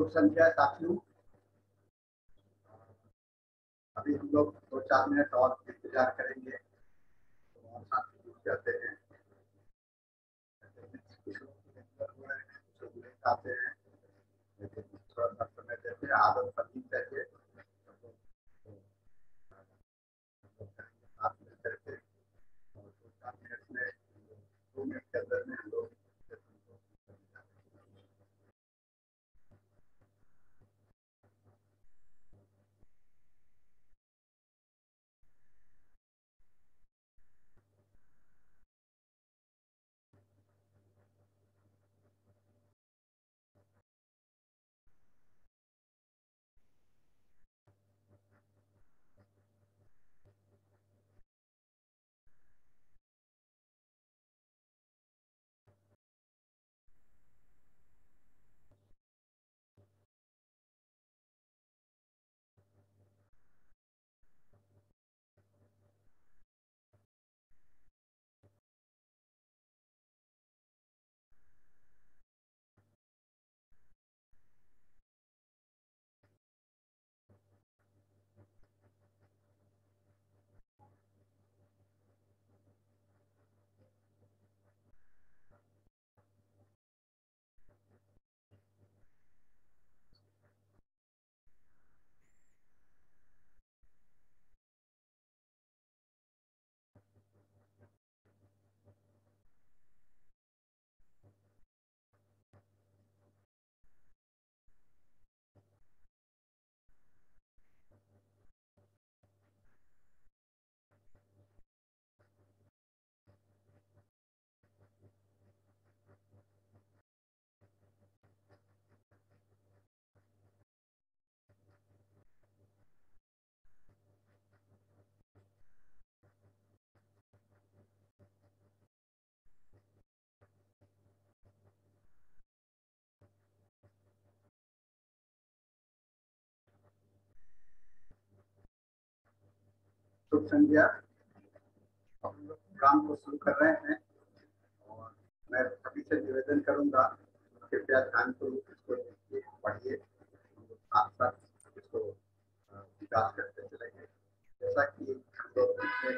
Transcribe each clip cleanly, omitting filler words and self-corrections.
शुभ संध्या साथियों। अभी हम लोग 2-4 मिनट और इंतजार करेंगे और साथी जुड़ जाते हैं। आते हैं लेकिन थोड़ा सा समय देते हैं, आदत बदलनी चाहिए। साथ में करके और 2-4 मिनट में 2 मिनट के अंदर में हम लोग शुभ संध्या। हम लोग प्रोग्राम को शुरू कर रहे हैं और मैं सभी से निवेदन करूंगा, कृपया ध्यानपूर्वक इसको देखिए, पढ़िए। हम लोग साथ साथ इसको विकास करते चलेंगे। जैसा कि हम लोग पिछले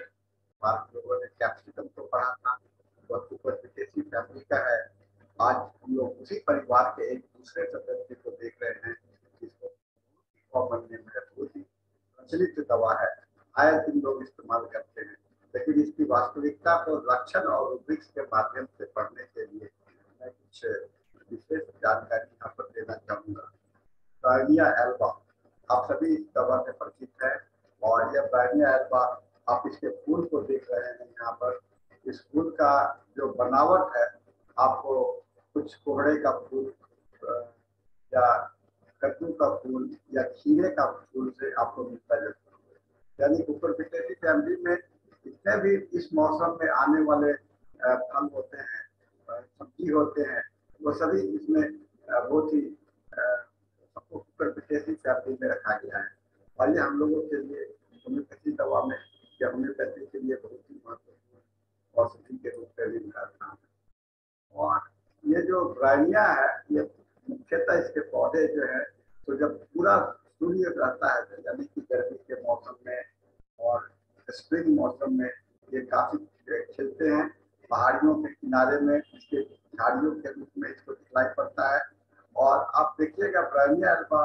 बार लोगों ने कैप्सिकम को पढ़ा था, वह सुपर विदेशी फैमिली का है। आज हम लोग उसी परिवार के एक दूसरे सदस्य को देख रहे हैं जिसको कॉमन नेम है, बहुत ही प्रचलित दवा है, आए दिन लोग इस्तेमाल करते हैं। लेकिन इसकी वास्तविकता को लक्षण और रूब्रिक्स के माध्यम से पढ़ने के लिए मैं कुछ विशेष जानकारी यहाँ पर देना चाहूँगा। ब्रायनिया एल्बा, आप सभी इस दवा से परिचित है और यह ब्रायनिया एल्बा, आप इसके फूल को देख रहे हैं यहाँ पर। इस फूल का जो बनावट है, आपको कुछ कोहड़े का फूल या कद्दू का फूल या खीरे का फूल से आपको मिलता है। यानी ऊपर विदेशी फैमिली में जितने भी इस मौसम में आने वाले फल होते हैं, सब्जी होते हैं, वो सभी इसमें बहुत ही सबको ऊपर विदेशी फैमिली में रखा गया है। और ये हम लोगों के लिए होम्योपैथी दवा में या होम्योपैथी के लिए बहुत ही महत्वपूर्ण औषधि के रूप में भी निकलता है। और ये जो ब्रायनिया है, ये मुख्यतः इसके पौधे जो है, तो जब पूरा सूर्य रहता है, यानी कि गर्मी के मौसम में और स्प्रिंग मौसम में ये काफी खिलते हैं। पहाड़ियों के किनारे में इसके झाड़ियों के रूप में इसको दिखलाई पड़ता है। और आप देखिएगा ब्रायनिया एल्बा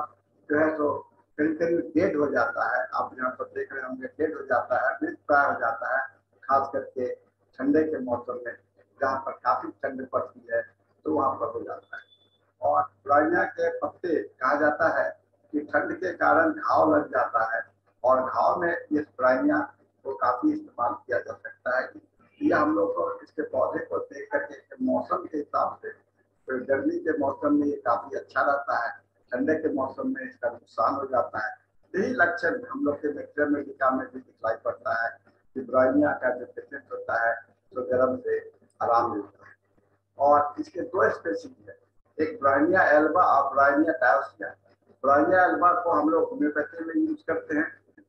जो है तो करीब करीब डेड हो जाता है। आप यहाँ पर देख रहे होंगे, डेड हो जाता है, मृत प्राय हो जाता है, खास करके ठंडे के मौसम में जहाँ पर काफी ठंड पड़ती है तो वहाँ पर हो जाता है। और ब्रायनिया के पत्ते कहा जाता है कि ठंड के कारण घाव लग जाता है और घाव में इस ब्रायनिया को काफी इस्तेमाल किया जा सकता है। ये हम लोग को इसके पौधे को देख करके मौसम के हिसाब से, तो गर्मी के मौसम में ये काफी अच्छा रहता है, ठंडे के मौसम में इसका नुकसान हो जाता है। यही लक्षण हम लोग के मित्र मेडिका में भी दिखलाई पड़ता है कि ब्रायनिया का जो पेशेंट होता है तो गर्म से आराम मिलता है। और इसके दो स्पेसीज है, एक ब्रायनिया एल्बा और ब्रायनिया डायोसिया। ब्रायनिया एल्बा को हम लोग होम्योपैथी में यूज करते हैं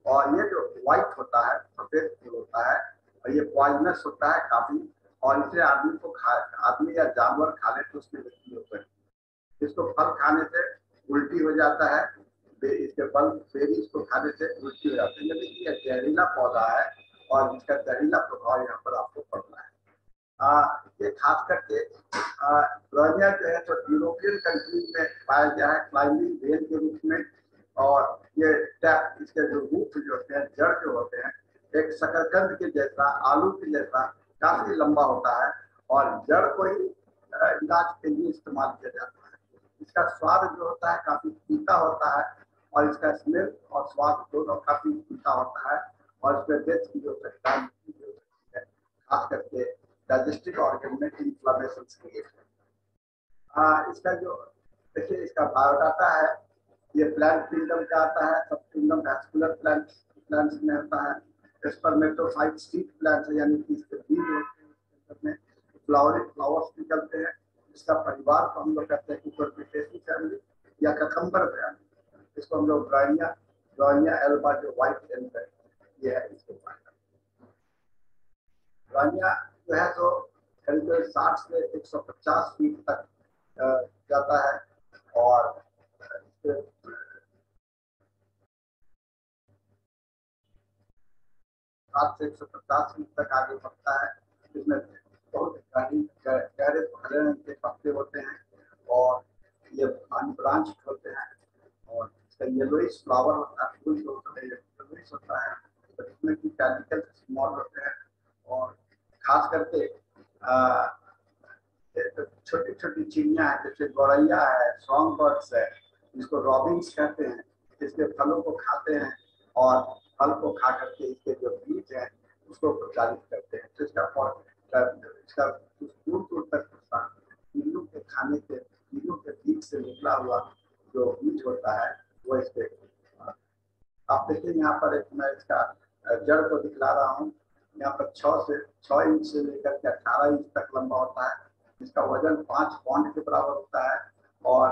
और ये जो व्हाइट होता है, सफेद फूल होता है, और ये पॉइजनस होता है काफी, और इसे आदमी या जानवर खा ले तो उसकी मृत्यु होती है। इसको फल खाने से उल्टी हो जाता है, इसके बल बेरीज को खाने से उल्टी हो जाती है। यानी कि यह जहरीला पौधा है और इसका जहरीला प्रभाव यहाँ पर आपको पड़ रहा है। ये खास करके ब्रोनिया जो है तो यूरोपियन कंट्रीज में पाया गया है क्लाइंबिंग वेल के रूप में। और ये टैप इसके जो रूट जो होते हैं, जड़ जो होते हैं, एक शकरकंद के जैसा, आलू के जैसा काफी लंबा होता है और जड़ को ही इलाज के लिए इस्तेमाल किया जाता है। इसका स्वाद जो होता है काफी तीखा होता है और इसका स्मेल और स्वाद दोनों काफी तीखा होता है और इसमें डेथ की जो सकता है खास करके डाइजेस्टिव ऑर्गन में इन्फ्लेमेशन क्रिएट है। इसका जो देखिए इसका बायोडाटा है, ये प्लांट किंगडम का आता है, सब किंगडम वैस्कुलर प्लांट्स में होता है। स्पर्मेटोफाइट सीड प्लांट्स यानी कि इसके बीज होते हैं, फ्लावर्स निकलते हैं। इसका परिवार को हम लोग कहते हैं कुकुरबिटेसी फैमिली या ककम्बर फैमिली। इसको हम लोग ब्रोनिया एल्बा जो व्हाइट एल्ब है ये है इसको ब्रोनिया जो है तो करीब 60 से 150 फीट तक जाता है और 60 से 150 फीट तक आगे बढ़ता है। इसमें बहुत गहरे हरे रंग के पत्ते होते हैं और ये ब्रांच होते हैं और इसका येलोइश फ्लावर होता है, फूल जो होता है येलोइश होता है। तो इसमें की कैलिकल स्मॉल होते हैं और खास करके छोटी छोटी चिड़िया है जैसे गौरैया है, सॉन्ग बर्ड्स है, जिसको रॉबिन्स कहते हैं, इसके फलों को खाते हैं और फल को खा करके इसके जो बीज है उसको प्रचारित करते हैं। तो इसका दूर दूर तक तीनों के खाने के तीनों के बीज से निकला हुआ जो बीज होता है वो इसके आप देखिए यहाँ पर एक मैं इसका जड़ को दिखला रहा हूँ। यहाँ पर 6 इंच से लेकर के 18 इंच तक लंबा होता है। इसका वजन 5 पाउंड के बराबर होता है और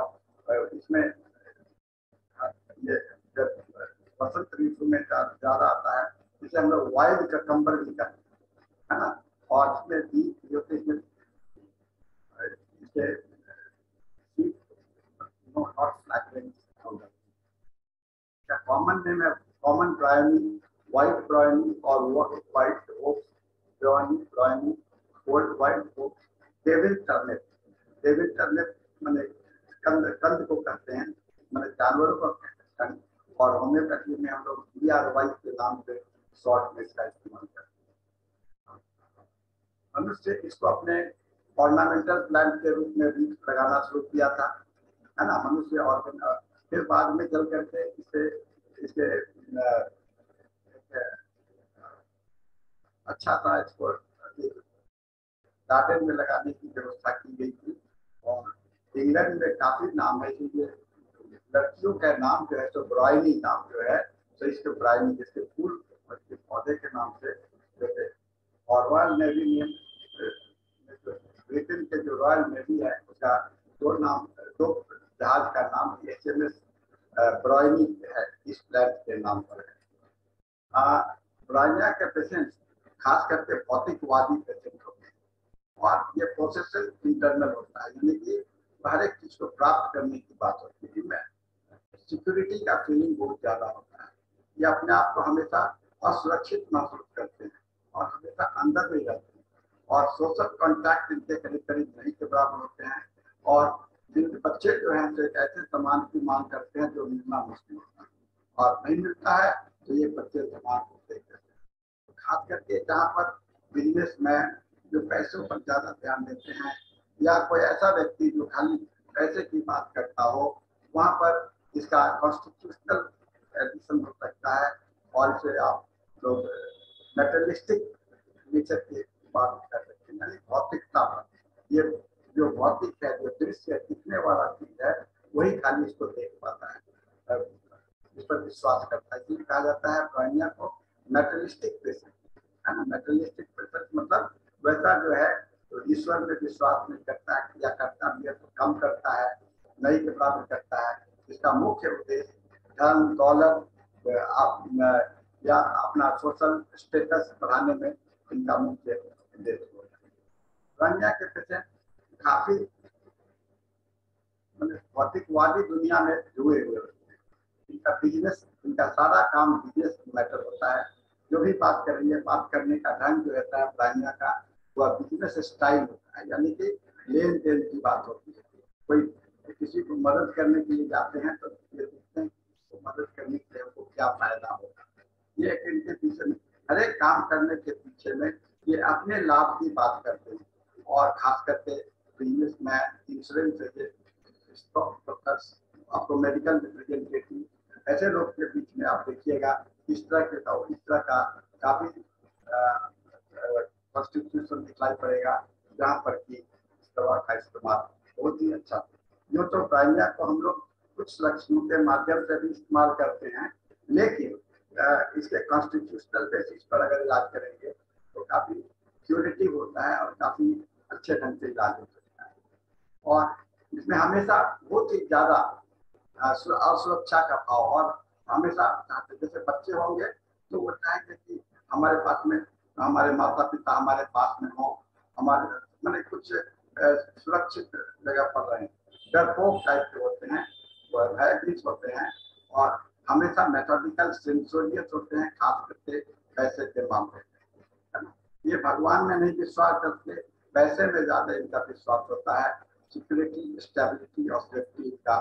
इसमें ये जब वसंत ऋतु में ज्यादा आता है जिसे हम लोग वाइल्ड ककम्बर भी कहते हैं ना। और इसमें बीज जो इसमें कॉमन नेम है कॉमन ब्रायनी, व्हाइट ब्रायनी और white oak bryony, old white oak, devil turnip माने कंद को कहते हैं, माने जानवरों को कहते हैं और होम्योपैथी में हम लोग DRY के नाम से शॉर्ट में इसका इस्तेमाल करते हैं। मनुष्य इसको अपने ऑर्नामेंटल प्लांट के रूप में भी लगाना शुरू किया था, है ना, मनुष्य। और फिर बाद में चल करके इसके अच्छा था इसको गार्डन में लगाने की व्यवस्था की गई थी। और इंग्लैंड में काफी नाम है कि लड़कियों का नाम जो है तो ब्रायनी नाम जो है तो इसके ब्रायनी जिसके फूल इसके पौधे के नाम से जैसे। और रॉयल नेवी में ब्रिटेन के जो रॉयल नेवी है उसका दो जहाज का नाम HMS ब्रायनी है इस प्लांट के नाम पर है। ब्रायनिया के पेशेंट खास करके भौतिकवादी पेशेंट होते हैं और ये प्रोसेसल इंटरनल होता है, यानी कि हर एक चीज को प्राप्त करने की बात होती है। इनमें सिक्योरिटी का फीलिंग बहुत ज्यादा होता है। ये अपने आप को हमेशा असुरक्षित महसूस करते हैं और हमेशा अंदर में रहते हैं और सोशल कॉन्टैक्ट इनके करीब करीब नहीं के बराबर होते हैं। और जिनके बच्चे जो हैं तो एक ऐसे सामान की मांग करते हैं जो मिलना मुश्किल होता है और नहीं मिलता है तो ये बच्चे सामान को देख देते हैं। खास करके जहाँ पर बिजनेसमैन जो पैसों पर ज्यादा ध्यान देते हैं या कोई ऐसा व्यक्ति जो खाली पैसे की बात करता हो, वहाँ पर इसका कॉन्स्टिट्यूशनल एडिशन हो सकता है और इसे आप लोग मेटेरियलिस्टिक नेचर की बात कर सकते हैं, यानी भौतिकता पर। ये जो भौतिक है, जो दृश्य दिखने वाला चीज है, वही खाली इसको देख पाता है, इस पर विश्वास करता है। ये कहा जाता है ब्रायनिया को मेटेरियलिस्टिक पेशेंट, है ना। मेटेरियलिस्टिक पेशेंट मतलब वैसा जो है तो ईश्वर में विश्वास नहीं करता है या करता भी है तो कम करता है, नहीं के बराबर करता है। इसका मुख्य उद्देश्य धन दौलत या अपना सोशल स्टेटस बढ़ाने में इनका मुख्य उद्देश्य होता है। ब्रायनिया के पेशेंट काफी भौतिकवादी दुनिया में जुड़े हुए होते हैं। इनका बिजनेस, इनका सारा काम बिजनेस मैटर होता है। जो भी बात करेंगे, बात करने का ढंग जो रहता है ब्राह्मण का, वह बिजनेस स्टाइल होता है, यानी कि लेन देन की बात होती है। कोई किसी को मदद करने के लिए जाते हैं तो ये देखते हैं तो मदद करने से हमको क्या फायदा होगा। ये इनके पीछे में, हर एक काम करने के पीछे में ये अपने लाभ की बात करते हैं। और खास करके business man, insurance, stock brokers, आपको मेडिकल रिप्रेजेंटेटिव, ऐसे लोग के बीच में आप देखिएगा इस तरह के, इस तरह का काफी कॉन्स्टिट्यूशन दिखाई पड़ेगा, जहाँ पर कि दवा का इस्तेमाल बहुत ही अच्छा। जो तो प्राइमिया को हम लोग कुछ लक्षणों के माध्यम से भी इस्तेमाल करते हैं, लेकिन इसके कॉन्स्टिट्यूशनल बेसिस पर अगर इलाज करेंगे तो काफी क्यूरेटिव होता है और काफी अच्छे ढंग से इलाज हो सकता है। और इसमें हमेशा बहुत ही ज्यादा असुरक्षा का भाव, और हमेशा जैसे बच्चे होंगे तो वो चाहेंगे कि हमारे पास में हमारे माता पिता हमारे पास में हो, हमारे मैंने कुछ सुरक्षित जगह पर रहे। डरपोक टाइप के होते हैं, भयभीत होते हैं और हमेशा मेथोडिकल सेंसोरियस होते हैं, खास करके पैसे के मामले में। ये भगवान में नहीं विश्वास करते, पैसे में ज्यादा इनका विश्वास होता है। सिक्योरिटी, स्टेबिलिटी और सेफ्टी का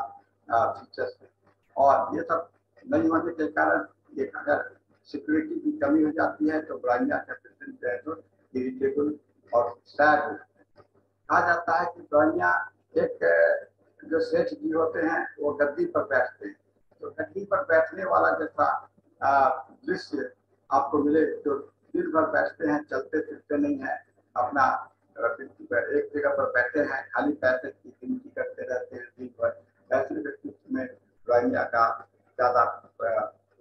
फीचर्स है। और ये सब नहीं होने के कारण ये अगर सिक्योरिटी की कमी हो जाती है तो ब्राह्मण का पेशेंट जो है तो इरिटेबल और सैड हो जाता है। कहा जाता है कि ब्राह्मण एक जो सेठ जी होते हैं वो गद्दी पर बैठते हैं, तो गद्दी पर बैठने वाला जैसा दृश्य आपको मिले, जो दिन भर बैठते हैं, चलते फिरते नहीं है, अपना एक जगह पर बैठे हैं, खाली पैसे की गिनती करते रहते हैं दिन भर, ऐसे व्यक्तित्व में ब्राह्मण का ज्यादा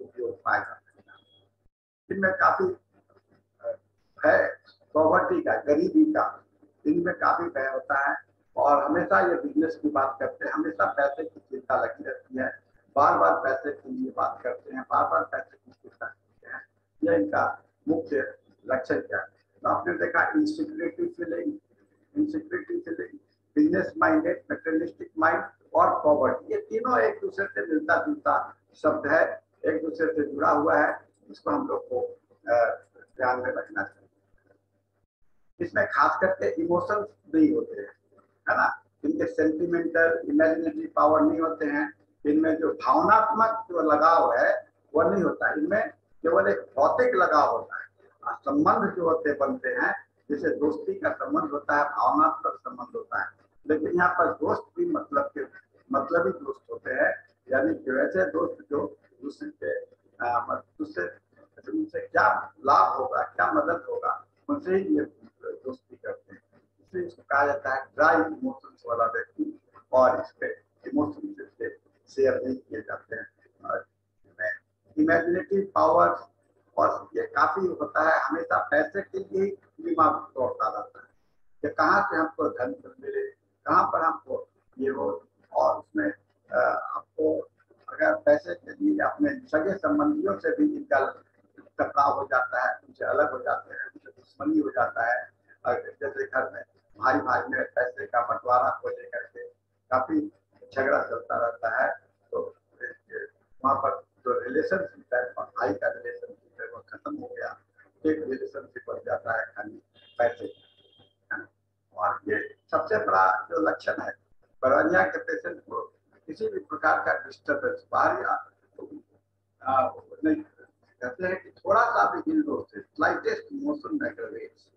उपयोग पाया जाता है। इनमें काफी भय, पॉवर्टी का, गरीबी का इनमें काफी भय होता है। और हमेशा ये बिजनेस की बात करते हैं, हमेशा पैसे की चिंता लगी रहती है, बार बार पैसे के लिए बात करते हैं, बार बार पैसे की चिंता करते हैं। यह इनका मुख्य लक्षण क्या है। तो आपने देखा insecurity feeling, business minded, materialistic mind और पॉवर्टी, ये तीनों एक दूसरे से मिलता जुलता शब्द है, एक दूसरे से जुड़ा हुआ है। इसको हम लोग को ध्यान में रखना चाहिए। इसमें खास करके इमोशंस नहीं होते हैं, है ना, इनके सेंटिमेंटल इमेजिनेटिव पावर नहीं होते हैं। इनमें जो भावनात्मक जो लगाव है वो नहीं होता, इनमें केवल एक भौतिक लगाव होता है। संबंध जो होते बनते हैं, जैसे दोस्ती का संबंध होता है, भावनात्मक संबंध होता है, लेकिन यहाँ पर दोस्त भी मतलबी दोस्त होते हैं, यानी कि वैसे दोस्त जो दूसरे उनसे क्या लाभ होगा, क्या मदद होगा, उनसे ही ये दोस्ती करते हैं। इसलिए इसको कहा जाता है ड्राई इमोशंस वाला व्यक्ति, और इसके इमोशंस से शेयर नहीं किए जाते हैं। और इमेजिनेटिव पावर, और ये काफी होता है, हमेशा पैसे के लिए दिमाग दौड़ता रहता है कि कहाँ से हमको धन मिले, कहाँ पर हमको ये हो। और उसमें आपको अगर पैसे के लिए अपने सगे संबंधियों से भी इनका टकराव हो जाता है, उनसे अलग हो जाते हैं, उनसे दुश्मनी हो जाता है। जैसे घर में भाई भाई में पैसे का बंटवारा को लेकर के काफी झगड़ा चलता रहता है, तो वहाँ पर जो रिलेशनशिप है, भाई का रिलेशनशिप है, वो खत्म हो गया, एक रिलेशनशिप बन जाता है खाली पैसे। और ये सबसे बड़ा जो लक्षण है बरानिया के पेशेंट को, किसी भी प्रकार का डिस्टर्बेंस बाहरी नहीं, कहते हैं कि थोड़ा सा भी हिल डोल से, स्लाइटेस्ट इमोशन एग्रेवेट्स,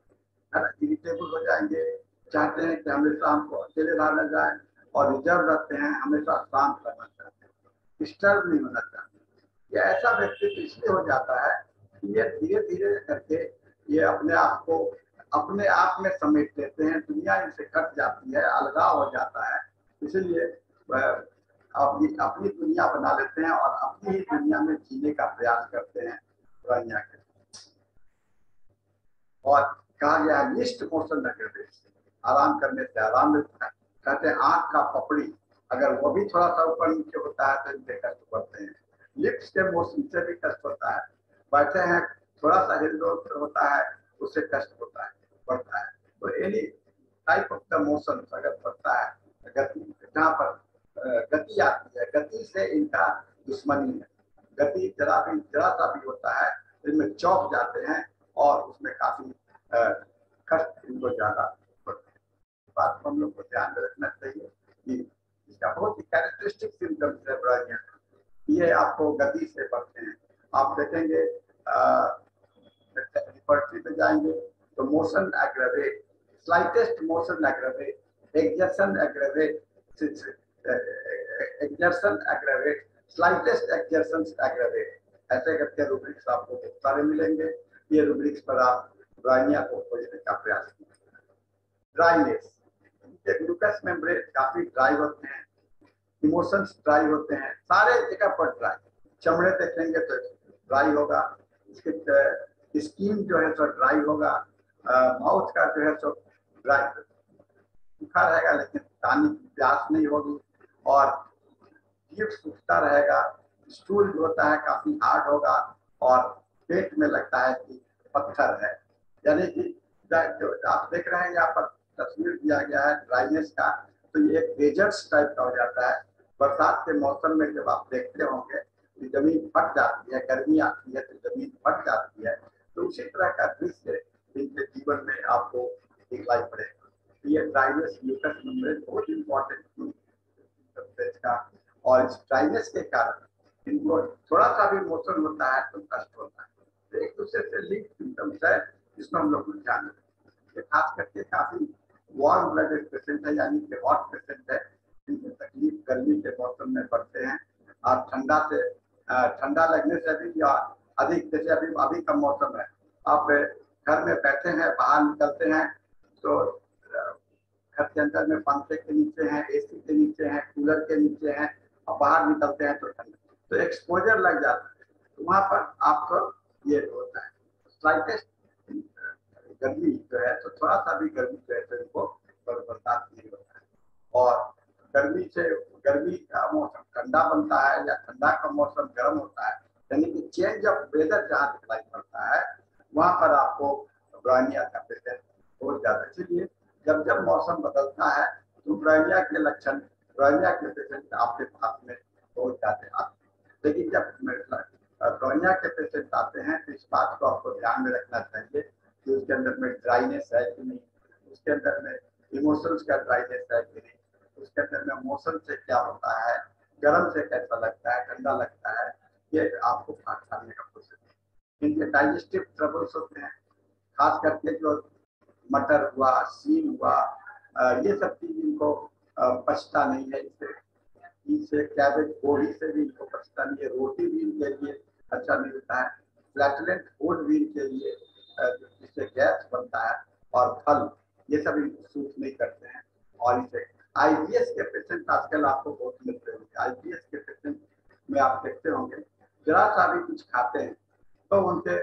इरिटेबल हो जाएंगे, चाहते हैं कि हमेशा हमको अकेले रहना जाए, और रिजर्व रहते हैं, हमेशा शांत रहना चाहते हैं, डिस्टर्ब नहीं होना चाहते। ये ऐसा व्यक्ति इसलिए हो जाता है कि ये धीरे धीरे करके ये अपने आप में समेट लेते हैं, दुनिया इनसे कट जाती है, अलगाव हो जाता है, इसलिए अपनी दुनिया बना लेते हैं और अपनी ही दुनिया में जीने का प्रयास करते हैं दुनिया के। और कहा गया है लिस्ट मोशन लगेगा, आराम करने से आराम मिलता है। कहते हैं आंख का पपड़ी अगर वो भी थोड़ा सा ऊपर नीचे होता है तो इनसे कष्ट पड़ते हैं, लिप्स के मोशन से भी कष्ट होता है, बैठे हैं थोड़ा सा हिलडोल होता है उससे कष्ट होता है, बढ़ता है। तो any type of the motion अगर पड़ता है, अगर जहाँ पर गति आती है, गति से इनका दुश्मनी है। गति जरा सा भी होता है इनमें चौंक जाते हैं और उसमें काफी कष्ट इनको ज्यादा होता है। बात को हम लोग को ध्यान में रखना चाहिए कि इसका बहुत ही कैरेक्टरिस्टिक सिम्टम्स है ब्राइनिया। ये आपको गति से बढ़ते हैं। आप देखेंगे रिपर्टरी पे जाएंगे तो motion aggravate, slightest motion aggravate, exertion aggravate, exertion aggravate, slightest exertion aggravate, ऐसे करके रूब्रिक्स आपको बहुत सारे मिलेंगे। ये रूब्रिक्स पर आप ब्राइनिया को खोजने का प्रयास कीजिए। ड्राइनेस, ग्लूकस मेम्ब्रेन काफी ड्राई होते हैं, इमोशंस ड्राई होते हैं, सारे जगह पर ड्राई। चमड़े देखेंगे तो ड्राई होगा, इसके स्किन जो है तो ड्राई होगा, माउथ का जो है तो ड्राई सूखा रहेगा, लेकिन पानी की प्यास नहीं होगी और जीभ सूखता रहेगा। स्टूल जो होता है काफी हार्ड होगा और पेट में लगता है कि पत्थर है। यानी कि जो आप देख रहे हैं यहाँ पर तस्वीर दिया गया है ड्राइनेस का, तो ये एक डेजर्ट टाइप का हो जाता है। बरसात के मौसम में जब आप देखते होंगे कि जमीन फट जाती है, गर्मी आती है तो जमीन फट जाती है, तो उसी तरह का दृश्य इनके जीवन में आपको दिखलाई पड़ेगा। ये ड्राइनेस म्यूकस मेम्ब्रेन बहुत इंपॉर्टेंट का, और इस ड्राइनेस के कारण इनको थोड़ा सा भी मोशन होता है तो कष्ट होता है। तो एक दूसरे से लिंक सिम्टम्स है, इसमें हम लोग को ध्यान रखें। खास करके काफी वार्म ब्लडेड पेशेंट है, यानी कि हॉट पेशेंट है, इनकी तकलीफ गर्मी के मौसम में बढ़ते हैं और ठंडा लगने से भी या अधिक, जैसे अभी का मौसम है, आप घर में बैठे हैं, बाहर निकलते हैं तो घर के अंदर में पंखे के नीचे हैं, एसी के नीचे हैं, कूलर के नीचे हैं, और बाहर निकलते हैं तो ठंड, तो एक्सपोजर लग जाता है, तो वहां पर आपको ये होता है। स्लाइटेस्ट गर्मी जो है तो थोड़ा सा भी गर्मी जो है तो इनको बर्दाश्त नहीं होता है। और गर्मी का मौसम ठंडा बनता है या ठंडा का मौसम गर्म होता है, यानी कि चेंज ऑफ वेदर जहाँ दिखलाई पड़ता है वहां पर आपको ब्राइनिया का पेशेंट बहुत ज्यादा। इसलिए जब जब मौसम बदलता है तो ब्राइनिया के लक्षण, ब्राइनिया के पेशेंट आपके पास में बहुत ज्यादा आते हैं। लेकिन जब ब्राइनिया के पेशेंट आते हैं तो इस बात को आपको ध्यान में रखना चाहिए कि उसके अंदर में ड्राइनेस है कि नहीं, उसके अंदर में इमोशंस का ड्राइनेस है कि नहीं, उसके अंदर में मोशन से क्या होता है, गर्म से कैसा लगता है, ठंडा लगता है, ये आपको जानने का कोशिश है। इनके डाइजेस्टिव ट्रबल्स होते हैं, खास करके जो मटर हुआ, सीम हुआ, ये सब चीज इनको पचता नहीं है। इससे कैबेज, गोभी से भी इनको पचता नहीं है, रोटी भी इनके लिए अच्छा नहीं होता है, फ्लैटलेंट फूड भी इनके लिए जिससे गैस बनता है, और फल ये सब इनको सूट नहीं करते हैं। और इसे आईबीएस के पेशेंट आजकल आपको बहुत मिलते होंगे। आईबीएस के पेशेंट में आप देखते होंगे जरा सा भी कुछ खाते हैं तो उनके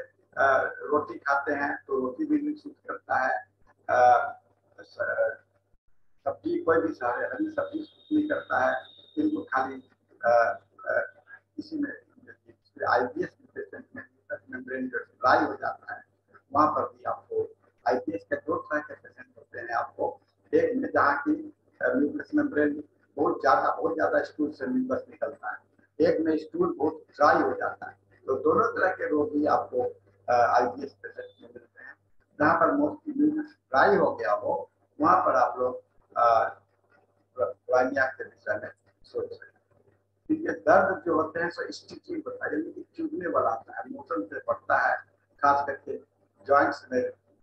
रोटी खाते हैं तो रोटी भी नहीं सूट करता है, सब्जी कोई भी हरी सब्जी सूट नहीं करता है, इनको खाली इसी में आईबीएस के पेशेंट में मेम्ब्रेन जो ड्राई हो जाता है, वहां पर भी आपको आईबीएस के दो तरह के पेशेंट होते हैं। आपको एक में जहाँ की म्यूकस मेम्ब्रेन बहुत ज्यादा स्टूल से म्यूकस निकलता है, एक में स्टूल बहुत ड्राई हो जाता है, तो दोनों तरह के रोग भी आपको आईबीएस पेशेंट में मिलते हैं। जहाँ पर मोस्टली म्यूकस ड्राई हो गया हो वहां पर आप लोग ब्राइनिया के विषय में सोच सकते हैं। ठीक है, दर्द जो होते हैं सो स्टिचिंग होता है, यानी कि चुभने वाला आता है, मोशन से बढ़ता है, खास करके जॉइंट्स में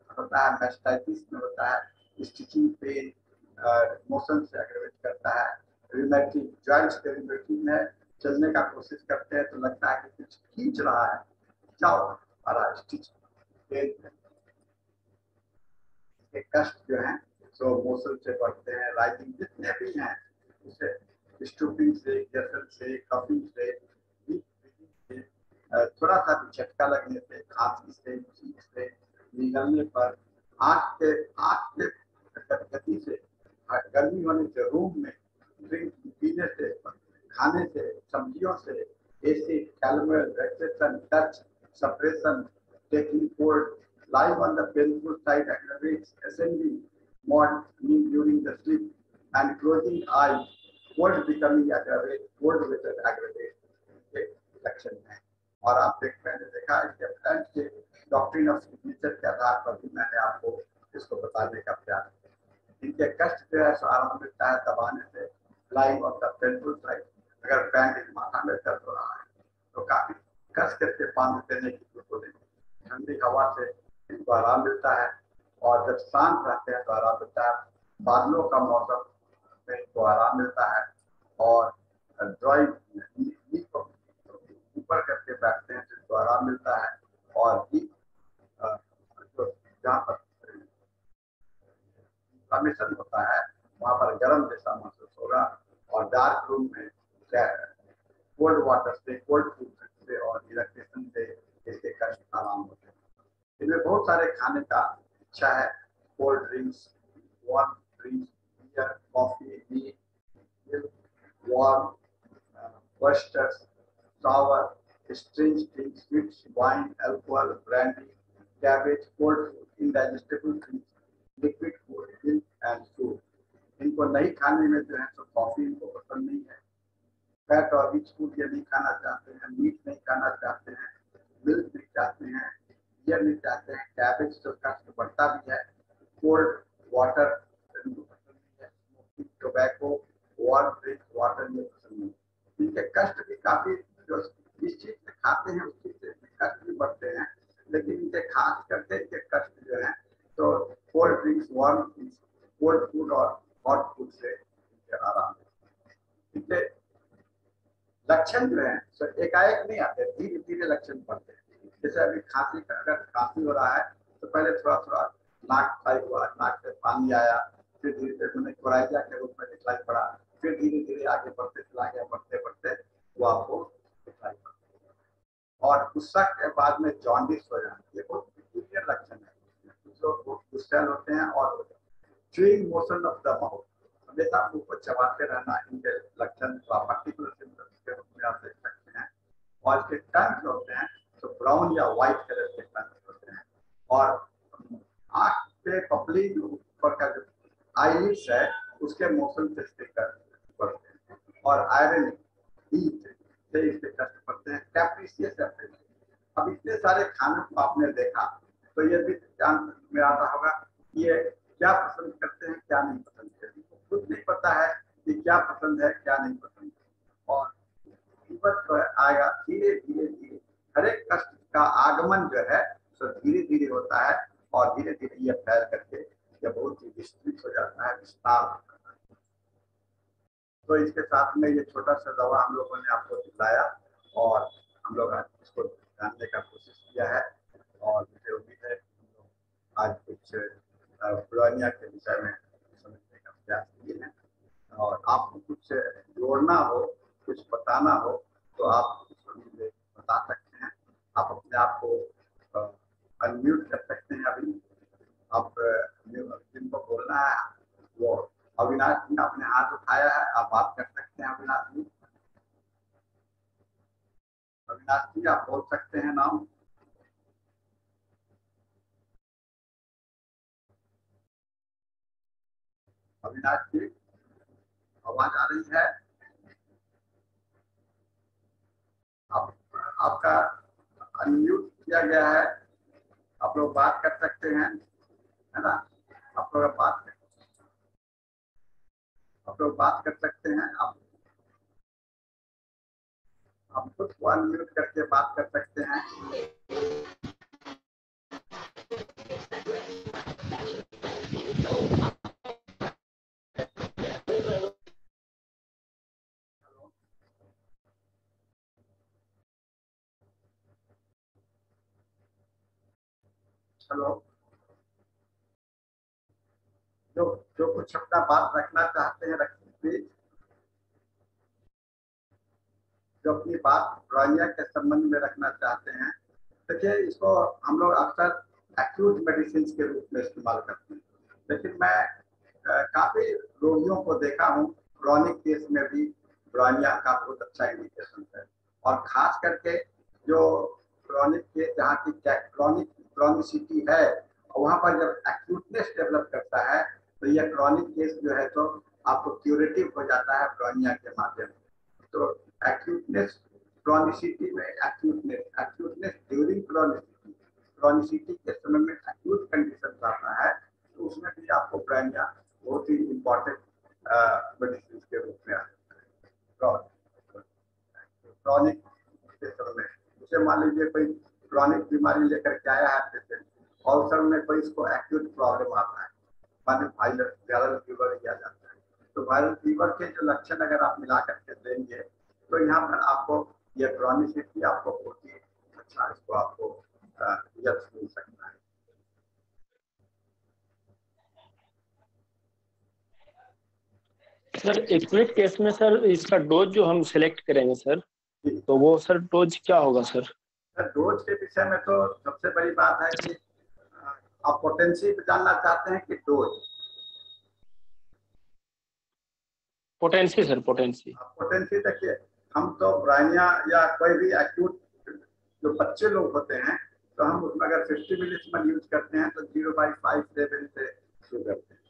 होता है, मैस्टाइटिस में होता है, स्टिचिंग पेन मोशन से एग्रेवेट करता है। रिमेटिक जॉइंट्स के रिमेटिक में चलने का कोशिश करते हैं तो लगता है कि कुछ खींच रहा है, जाओ हमारा स्टिच पेन, कष्ट जो है तो मोशन से बढ़ते हैं। राइजिंग जितने भी हैं उसे स्टूपिंग से, एक्सर्शन से, कपिंग से, थोड़ा सा भी झटका लगने से, खांसी से, छींक से, निगलने पर, आँख के गति से, गर्मी होने से, रूम में ड्रिंक पीने से, खाने से, सब्जियों से, एसिड, कैलोमल, रेक्सेशन, touch, suppression, taking cold, lying on the painful side aggravates ascending morning during the sleep, and closing eyes cold becoming aggravate, cold weather aggravate के लक्षण हैं। और आप मैंने देखा है कि फ्रेंच के डॉक्ट्रिन ऑफ सिग्नेचर के आधार पर भी मैंने आपको इसको बताने का प्रयास किया। इनके कष्ट जो है आराम मिलता है दबाने से, lying on the painful side. अगर बैंड माथा में दर्द हो रहा है तो काफी कस करके पानी देने की जरूरत है। ठंडी हवा से इनको आराम मिलता है और जब शांत रहते हैं तो आराम मिलता है। बादलों का मौसम में इनको आराम मिलता है और ड्राइव ऊपर करके बैठते हैं जिनको आराम मिलता है। और जो जहाँ पर कमीशन होता है वहाँ पर गर्म जैसा महसूस होगा। और डार्क रूम में कोल्ड वाटर से, कोल्ड फूड से और इलेक्ट्रिशन से इसके कष्ट आराम होते हैं। इनमें बहुत सारे खाने का इच्छा है, cold drinks, warm drinks, beer, coffee, meat, warm, oysters, sour, strange drinks, sweet wine, alcohol, brandy, cabbage, cold food, indigestible drinks, liquid food, milk and soup. इनको नहीं खाने में जो है तो कॉफी इनको पसंद नहीं है। फैट और रिच फूड ये नहीं खाना चाहते हैं, मीट नहीं खाना चाहते हैं, मिल्क नहीं चाहते हैं, बियर नहीं चाहते हैं, कैबेज तो कष्ट बढ़ता भी है, कोल्ड वाटर इनको पसंद नहीं है, smoking, tobacco, warm drink water में पसंद नहीं। इनके कष्ट भी काफी जो इस चीज से खाते हैं उस चीज से कष्ट भी बढ़ते हैं, लेकिन इनके खास करके इनके कष्ट जो है तो cold drinks, warm drinks, cold food और हॉट फूड से इनके आराम है। इनके लक्षण जो है तो एकाएक नहीं आते, धीरे धीरे लक्षण बढ़ते हैं। जैसे अभी खांसी का, अगर खांसी हो रहा है तो पहले थोड़ा थोड़ा नाक टाइप हुआ, नाक से पानी आया, फिर धीरे धीरे मैंने कोराइजा के रूप में दिखलाई पड़ा, फिर धीरे धीरे आगे बढ़ते चला गया, बढ़ते बढ़ते वो आपको दिखलाई पड़ा। और गुस्सा के बाद में जॉन्डिस हो जाना, ये बहुत पेक्यूलियर लक्षण है। जो गुस्सैल होते हैं और chewing motion of the mouth, हमेशा मुंह को चबाते रहना, इनके लक्षण पर्टिकुलर सिम्टम्स के रूप में आप देख सकते हैं। और इसके टंग होते हैं तो ब्राउन या व्हाइट कलर के टंग होते हैं। और आंख पे पपली जो ऊपर का जो आईलिड्स है उसके मोशन से इसके कष्ट बढ़ते हैं। और आयरन हीट से इसके कष्ट पड़ते हैं। कैप्रिशियस एपेटाइट, अब इतने सारे खानों को आपने देखा तो ये भी ध्यान में आता होगा ये क्या पसंद करते हैं, क्या नहीं पसंद करते हैं। खुद नहीं पता है कि क्या पसंद है, क्या नहीं पसंद है। और तो आएगा धीरे धीरे धीरे, हर एक कष्ट का आगमन जो है तो धीरे धीरे होता है और धीरे धीरे ये फैल करके ये बहुत ही विस्तृत हो जाता है, विस्तार हो जाता है। तो इसके साथ में ये छोटा सा दवा हम लोगों ने आपको दिलाया और हम लोग आज इसको जानने का कोशिश किया है। और मुझे उम्मीद है आज कुछ पुरानिया के विषय में समझने का प्रयास किए हैं। और आपको कुछ जोड़ना हो, कुछ बताना हो तो आप मुझे बता सकते हैं। आप अपने आप को अनम्यूट कर सकते हैं। अभी आप जिनको बोलना है वो अविनाश जी ने अपने हाथ उठाया है, आप बात कर सकते हैं। अविनाश जी, अविनाश जी आप बोल सकते हैं नाम। अविनाश जी आवाज आ रही है? आप आपका अनम्यूट किया गया है, आप लोग बात कर सकते हैं, है ना? आप लोग बात कर सकते हैं। आप खुद को अनम्यूट करके बात कर सकते हैं। हेलो, जो जो कुछ अपना बात रखना चाहते हैं रखिए प्लीज। जो अपनी बात ब्राइनिया के संबंध में रखना चाहते हैं, देखिए इसको हम लोग अक्सर एक्यूट मेडिसिन के रूप में इस्तेमाल करते हैं, लेकिन मैं काफी रोगियों को देखा हूँ क्रॉनिक केस में भी ब्राइनिया का बहुत अच्छा इंडिकेशन है। और खास करके जो क्रॉनिक केस जहाँ की क्रॉनिसिटी है वहाँ पर जब एक्यूटनेस डेवलप करता है तो यह क्रॉनिक केस जो है तो आपको क्यूरेटिव हो जाता है ब्रोनिया के माध्यम से। तो एक्यूटनेस क्रॉनिसिटी में एक्यूटनेस ड्यूरिंग क्रॉनिसिटी के समय में एक्यूट कंडीशन आता है, तो उसमें भी आपको ब्रोनिया बहुत ही इम्पोर्टेंट मेडिसिन के रूप में आता है। क्रॉनिक के समय में उसे मान लीजिए कोई क्रॉनिक बीमारी लेकर के आया है पेशेंट और उस समय में कोई इसको एक्यूट प्रॉब्लम आता है, माने वायरल फीवर किया जाता है, तो वायरल फीवर के जो लक्षण अगर आप मिला करके देंगे तो यहाँ पर आपको ये क्रॉनिसिटी आपको बहुत ही अच्छा इसको आपको रिजल्ट मिल सकता है। सर एक्यूट केस में सर इसका डोज जो हम सिलेक्ट करेंगे सर, तो वो सर डोज क्या होगा सर? डोज के विषय में तो सबसे बड़ी बात है कि आप पोटेंसी जानना चाहते हैं कि dose? Potency sir, potency. Potency देखिए, हम तो ब्रोनिया या कोई भी एक्यूट जो बच्चे लोग होते हैं तो हम उसमें अगर 50 मिलीसीमन यूज करते हैं तो 0.5 लेवल से शुरू करते हैं,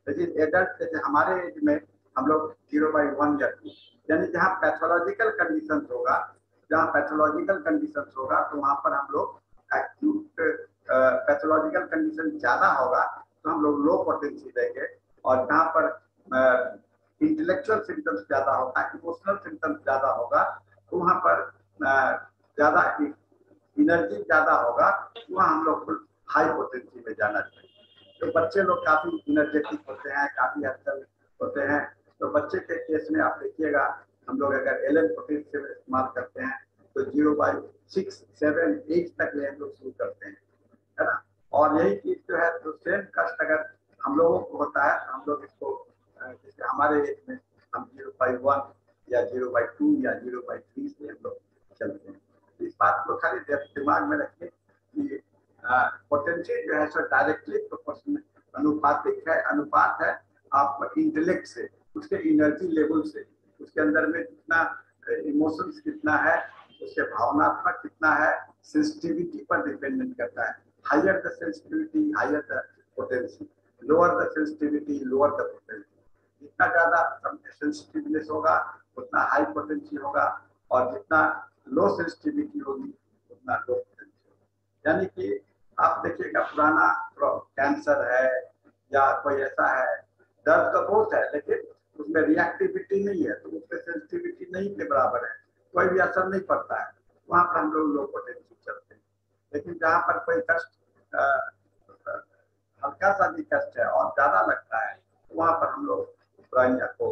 लेकिन एडल्ट जैसे हमारे एज में हम लोग 0.1 या 2, यानी जहाँ पैथोलॉजिकल कंडीशन होगा, जहाँ पैथोलॉजिकल कंडीशन होगा तो वहाँ पर हम लोग एक्यूट पैथोलॉजिकल कंडीशन ज्यादा होगा तो हम लोग लो पोटेंसी देंगे, और जहाँ पर इंटेलेक्चुअल सिम्टम्स ज्यादा होगा, इमोशनल सिम्टम्स ज्यादा होगा, तो वहाँ पर ज्यादा एनर्जी ज्यादा होगा, वहाँ हम लोग को हाई पोटेंसी में जाना चाहिए। तो बच्चे लोग काफी एनर्जेटिक होते हैं, काफी हलचल होते हैं, तो बच्चे के केस में आप देखिएगा हम लोग अगर एलन पोटेंसी में इस्तेमाल करते हैं तो 0.6, 7, 8 तक ले हम लोग शुरू करते हैं, है ना। और यही चीज जो है तो सेम कष्ट अगर हम लोगों को होता है तो हम लोग इसको जैसे हमारे एज में हम 0.1 या 0.2 या 0.3 से हम लोग चलते हैं। इस बात को खाली दिमाग में रखिए कि पोटेंशियल जो है सो डायरेक्टली प्रोपोर्शनल अनुपातिक है, अनुपात है आप इंटेलेक्ट से, उसके एनर्जी लेवल से, उसके अंदर में कितना इमोशंस कितना है, उसके भावनात्मक कितना है, सेंसिटिविटी पर डिपेंडेंट करता है। Higher the sensitivity higher the potential, lower the sensitivity lower the potential. जितना ज्यादा सेंसिटिवनेस होगा उतना हाई पोटेंशियल होगा, और जितना लो सेंसिटिविटी होगी उतना लो पोटेंशियल। यानी कि आप देखिएगा पुराना कैंसर है या कोई ऐसा है, दर्द तो बहुत है लेकिन उसमें रिएक्टिविटी नहीं है, तो उसमें सेंसिटिविटी नहीं के बराबर है, कोई भी असर नहीं पड़ता है, वहां पर हम लोग लो पोटेंशियल चलते हैं। लेकिन जहाँ पर कोई कष्ट हल्का सा भी कष्ट है और ज्यादा लगता है, तो वहां पर हम लोग ब्रोनिया को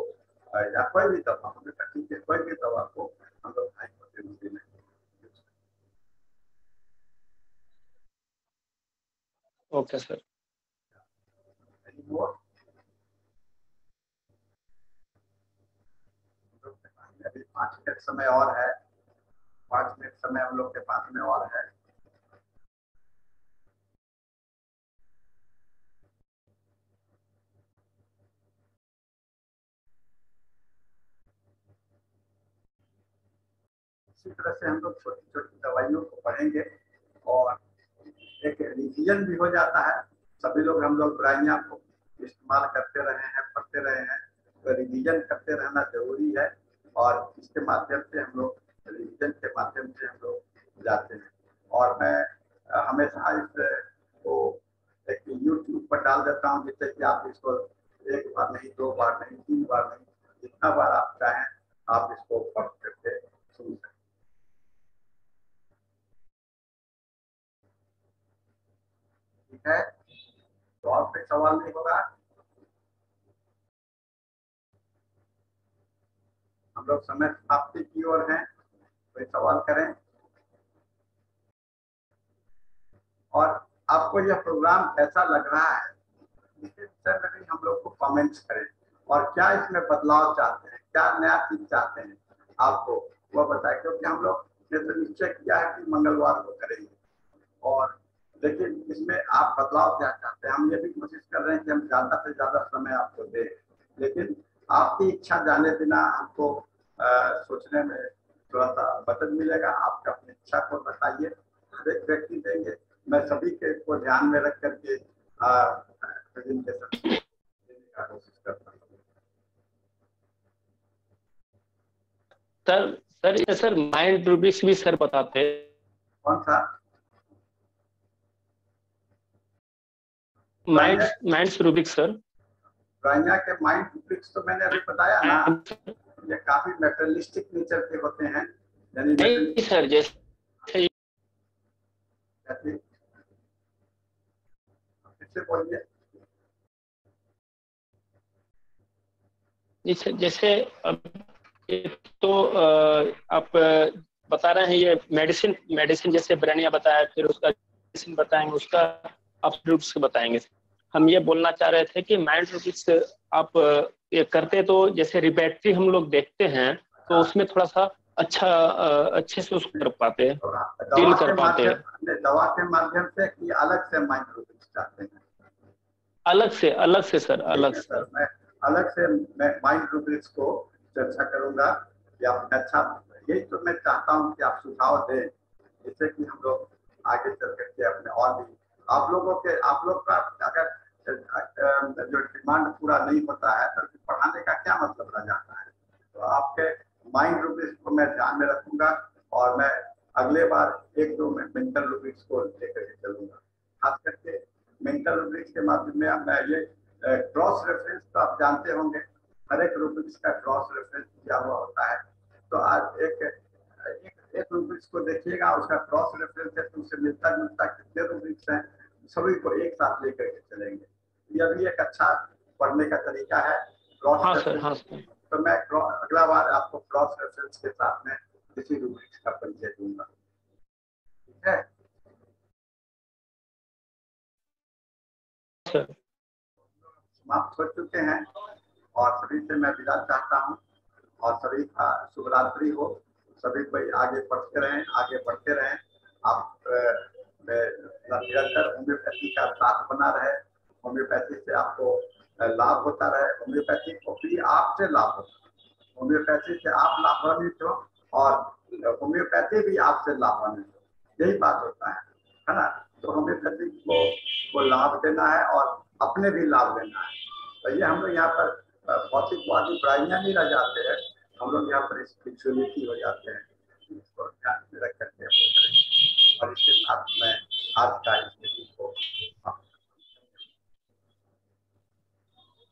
या कोई भी दवा, हमें ठीक है कोई भी दवा को हम लोग हाई पोटेंसी में। Okay sir. अभी 5 मिनट समय और है, 5 मिनट समय हम लोग के पास में और है। इसी तरह से हम लोग छोटी छोटी दवाइयों को पढ़ेंगे और एक रिवीजन भी हो जाता है। सभी लोग हम लोग ब्रोनिया को इस्तेमाल करते रहे हैं, पढ़ते रहे हैं, तो रिवीजन करते रहना जरूरी है, और इसके माध्यम से हम लोग रिवीजन के माध्यम से हम लोग जाते हैं। और मैं हमेशा इसको एक यूट्यूब पर डाल देता हूँ, जिससे कि आप इसको एक बार नहीं, 2 बार नहीं, 3 बार नहीं, जितना बार आप चाहें आप इसको पढ़ करके सुन सकते। ठीक है, तो और कोई सवाल नहीं होगा? हम लोग समय समाप्ति की ओर हैं, कोई सवाल करें? और आपको यह प्रोग्राम कैसा लग रहा है इसके विषय में भी हम लोग को कमेंट्स करें, और क्या इसमें बदलाव चाहते हैं, क्या नया चीज चाहते हैं आपको वह बताएं, क्योंकि हम लोग ने तो निश्चय किया है कि मंगलवार को करेंगे, और लेकिन इसमें आप बदलाव क्या चाहते हैं। हम ये भी कोशिश कर रहे हैं कि हम ज्यादा से ज्यादा समय आपको दें, लेकिन आपकी इच्छा जाने बिना हमको सोचने में थोड़ा सा मदद मिलेगा। आप अपनी इच्छा को बताइए, हर एक व्यक्ति देंगे, मैं सभी के को ध्यान में रख करके प्रेजेंटेशन देने का कोशिश करता हूँ। सर सर ये सर माइंड रूब्रिक्स भी सर बताते हैं। कौन सा? Minds rubrics sir. ब्राइनिया के माइंड रूब्रिक्स तो मैंने अभी बताया ना, ये काफी मेटेरियलिस्टिक नेचर के होते हैं, यानी नहीं सर, जैसे फिर बोलिए। जैसे अब तो आप बता रहे हैं ये मेडिसिन मेडिसिन जैसे ब्रानिया बताया, फिर उसका मेडिसिन बताएंगे, उसका आप रूप से बताएंगे। हम ये बोलना चाह रहे थे कि माइंड रूब्रिक्स आप ये करते तो जैसे रिपैट्री हम लोग देखते हैं तो उसमें थोड़ा सा अच्छे से उसको कर पाते हैं, डील कर पाते हैं। दवा के माध्यम से कि अलग से माइंड रूब्रिक्स चाहते हैं? अलग से सर, अलग से। सर मैं अलग से मैं माइंड रूब्रिक्स को चर्चा करूंगा कि आप अच्छा, यही तो मैं चाहता हूं कि आप सुझाव दें जिससे कि हम लोग आगे चल करके अपने और भी आप लोग का अगर जो डिमांड पूरा नहीं होता है तो पढ़ाने का क्या मतलब रह जाता है। तो आपके माइंड रूब्रिक्स को मैं ध्यान में रखूंगा और मैं अगले बार 1-2 मेंटल रूब्रिक्स को लेकर के चलूंगा। खास करके मेंटल रूब्रिक्स के माध्यम में मैं ये क्रॉस रेफरेंस तो आप जानते होंगे, हर एक रूब्रिक्स का क्रॉस रेफरेंस किया हुआ होता है। तो आज एक रूब्रिक्स को देखिएगा, उसका क्रॉस रेफरेंस है तो उससे मिलता जुलता कितने रूब्रिक्स हैं, सभी को एक साथ लेकर के चलेंगे। यह भी एक अच्छा पढ़ने का तरीका है, क्रॉस रेफरेंस। हाँ सर। तो मैं अगला बार आपको क्रॉस रेफरेंस के साथ में किसी रूब्रिक्स का परिचय दूंगा, ठीक है सर। समाप्त हो चुके हैं और सभी से मैं विदा चाहता हूँ और सभी का शुभ रात्रि हो। सभी को आगे पढ़ते रहें, आगे बढ़ते रहें। आप निरंतर होम्योपैथी का साथ बना रहे, होम्योपैथी से आपको लाभ होता रहे, होम्योपैथी को भी आपसे लाभ होता है, होम्योपैथी से आप लाभान्वित हो और होम्योपैथी भी आपसे लाभान्वित हो, यही बात होता है ना। तो होम्योपैथी को लाभ देना है और अपने भी लाभ देना है। तो ये हम लोग यहाँ पर भौतिकवादी ब्राह्मण नहीं रह जाते हैं, हम लोग यहाँ पर स्पिरिचुअलिटी हो जाते हैं। इसको ध्यान में रख करके और इसके साथ में आज का इस को